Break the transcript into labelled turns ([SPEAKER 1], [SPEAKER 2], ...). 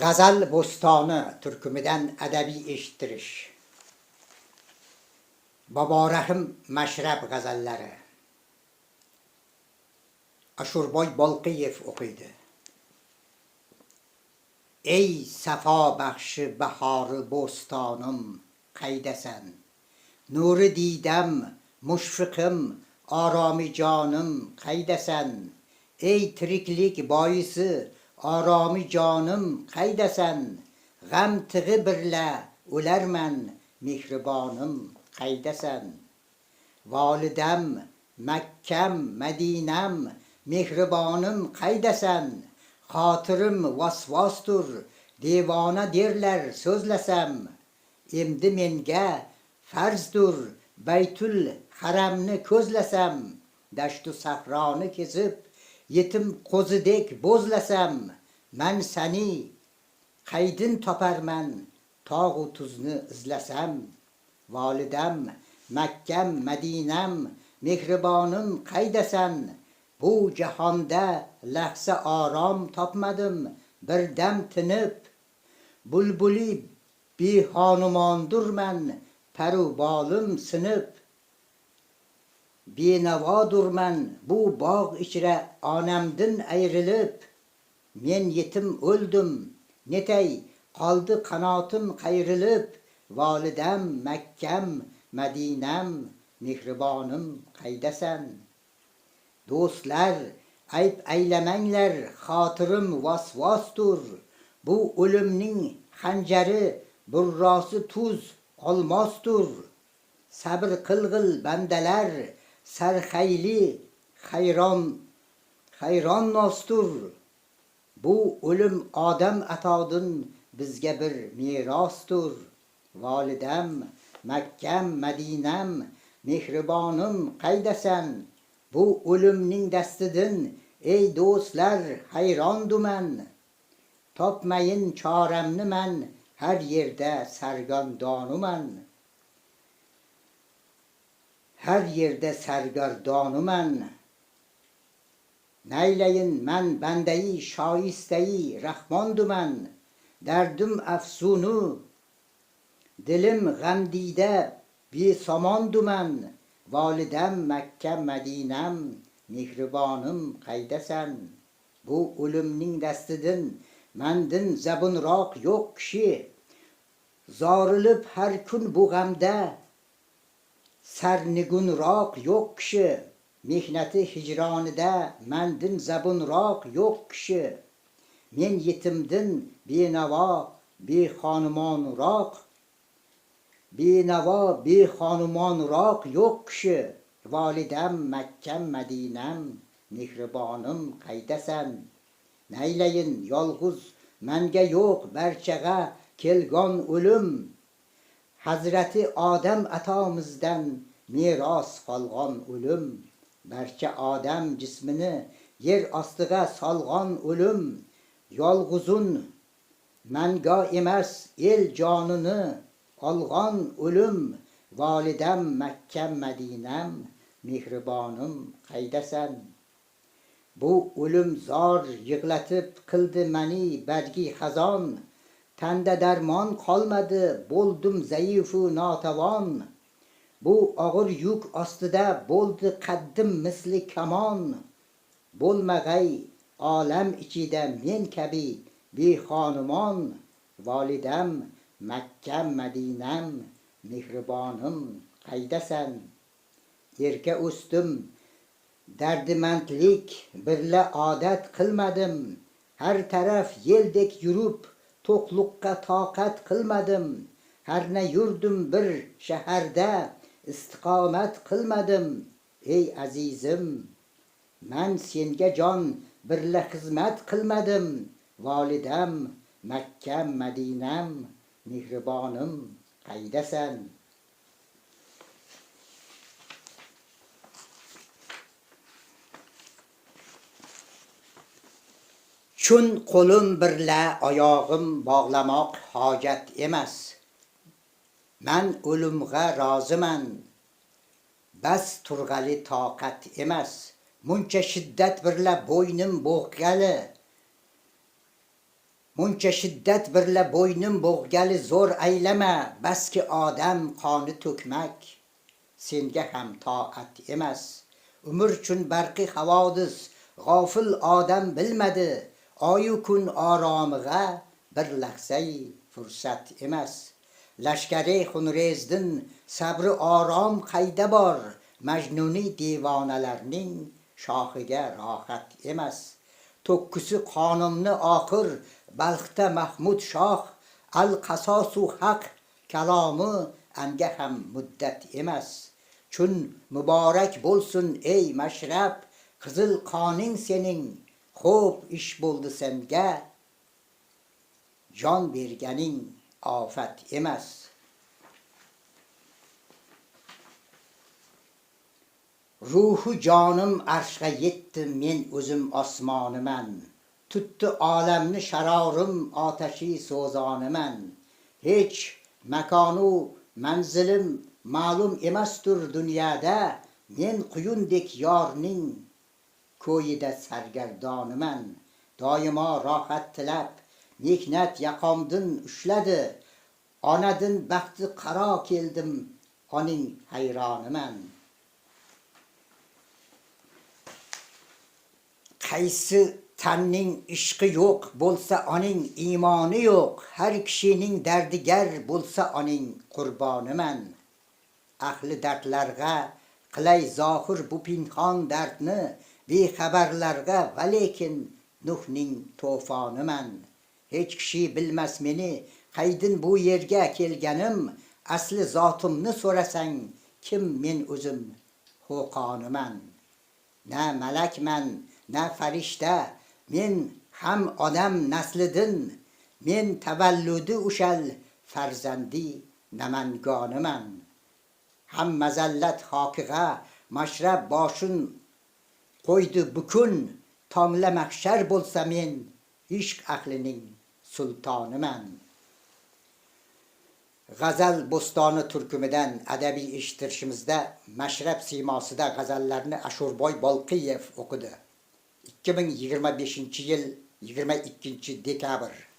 [SPEAKER 1] G'azal bo'stoni turkumidan adabiy eshittirish. Boborahim Mashrab g'azallari. Ashurboy Bolqiyev o'qiydi. Ey safo baxshi bahori bo'stonim, qaydasan? Nuri didam, mushfiqim, oromi jonim, qaydasan? Ey tiriklik boisi, oromi jonim, qaydasan? G'am tig'i birla o'larman, mehribonim, qaydasan? Volidam, Makkam, Madinam, mehribonim, qaydasan? Xotirim vasvostur, devona derlar so'zlasam. Endi menga farzdur, Baytul Haramni ko'zlasam. Dashtu sahroni kezib, yetim qo'zidek bo'zlasam. Man sani qaydin toparman, tog'u tuzni izlasam. Volidam, Makkam, Madinam, mehribonim, qaydasan? Bu jahonda lahza orom topmadim, birdam tinib. Bulbuli behonumondirman, paru bolim sinib. Benavodurman bu bog' ichra onamdin ayrilib. Men yetim o'ldim, netay qoldi qanotim qayrilib. Volidam, Makkam, Madinam, mehribonim, qaydasan? Do'stlar, ayb aylamanglar, xotirim vasvostur. Bu o'limning xanjari, burrosi tuz, olmostur. Sabr qilg'il bandalar, sarxayli hayron nostur. Bu o'lim odam atodin bizga bir merostur. Volidam, Makkam, Madinam, mehribonim, qaydasan? Bu o'limning dastidan, ey do'stlar, hayronduman. Topmayin choramni man, har yerda sargondonuman. Har yerda sargardonuman. Naylayin man bandayi shoistayi rahmonduman. Dardim afsunu, dilim g'amdida besomonduman. Volidam, Makkam, Madinam, mehribonim, qaydasan? Bu o'limning dastidan mandin zabunroq yo'q kishi. Zorilib har kun bu g'amda sarnigunroq yo'q kishi. Mehnati hijronida mandin zabunroq yo'q kishi. Men yetimdin benavo behonumonroq yo'q kishi. Volidam, Makkam, Madinam, mehribonim, qaydasan? Naylayin yolg'iz manga yo'q barchaga kelgon o'lim. Hazrati Odam atomizdan meros qolgan o'lim. Barcha odam jismini yer ostiga solgan o'lim. Yolg'izun manga emas, el jonini olgan o'lim. Volidam, Makkam, Madinam, mehribonim, qaydasan? Bu o'lim zor yig'latib qildi mani bargi xazon. Tanda darmon qolmadi, bo'ldim zaifu notavon. Bu og'ir yuk ostida bo'ldi qaddim misli kamon. Bo'lmag'ay olam ichida men kabi behonumon. Volidam, Makkam, Madinam, mehribonim, qaydasan? Erka o'sdim, dardimandlik birla odat qilmadim. Har taraf yeldek yurib, to'qliqqa toqat qilmadim. Harna yurdim bir shaharda, istiqomat qilmadim. Ey azizim, man senga jon birla xizmat qilmadim. Volidam, Makkam, Madinam, mehribonim, qaydasan? Chun qo'lim birla oyog'im bog'lamoq hojat emas. Man o'limga roziman, bas turg'ali toqat emas. Muncha shiddat birla bo'ynim bo'g'gali. uncha shiddat birla bo'ynim bo'g'gali zo'r aylama, baski odam qoni to'kmak senga ham toat emas. Umr chun barqi havodis g'ofil odam bilmadi, oyu kun oromiga bir lahzai fursat emas. Lashkari xunrezdin sabri orom qayda bor, majnuni devonalarning shohiga rohat emas. To'kkusi qonimni oxir Balxda Mahmud Shoh, al qasosu haq kalomi anga ham muddat emas. Chun muborak bo'lsin ey mashrab, qizil qoning sening, xo'p ish bo'ldi senga, jon berganing ofat emas. Ruhu jonim arshga yetdi, men o'zim osmoniman. Tutdi olamni sharorim, otashi so'zoniman. Hech makonu manzilim ma'lum emasdir dunyoda, men quyundek yorning ko'yida sargardoniman. Doimo rohat tilab, mehnat yaqomdin ushladi, onadin baxti qaro keldim, oning hayroniman. Qaysi tanning ishqi yo'q bo'lsa oning iymoni yo'q, har kishining dardigar bo'lsa oning qurboniman. Ahli dardlarga qilay zohir bu pinhon dardni, bexabarlarga va lekin Nuhning to'foniman. Hech kishi bilmas meni qaydin bu yerga kelganim, asli zotimni so'rasang kim men o'zim xo'qoniman. Na malakman, na farishta, men ham odam naslidin, men tavalludi ushal farzandi namangoniman. Ham mazallat xokiga mashrab boshin qo'ydi bukun, tongla mahshar bo'lsa men ishq ahlining sultoniman. G'azal bo'stoni turkumidan adabiy eshittirishimizda mashrab siymosida g'azallarni Ashurboy Bolqiyev o'qidi. 2025-yil 22 dekabr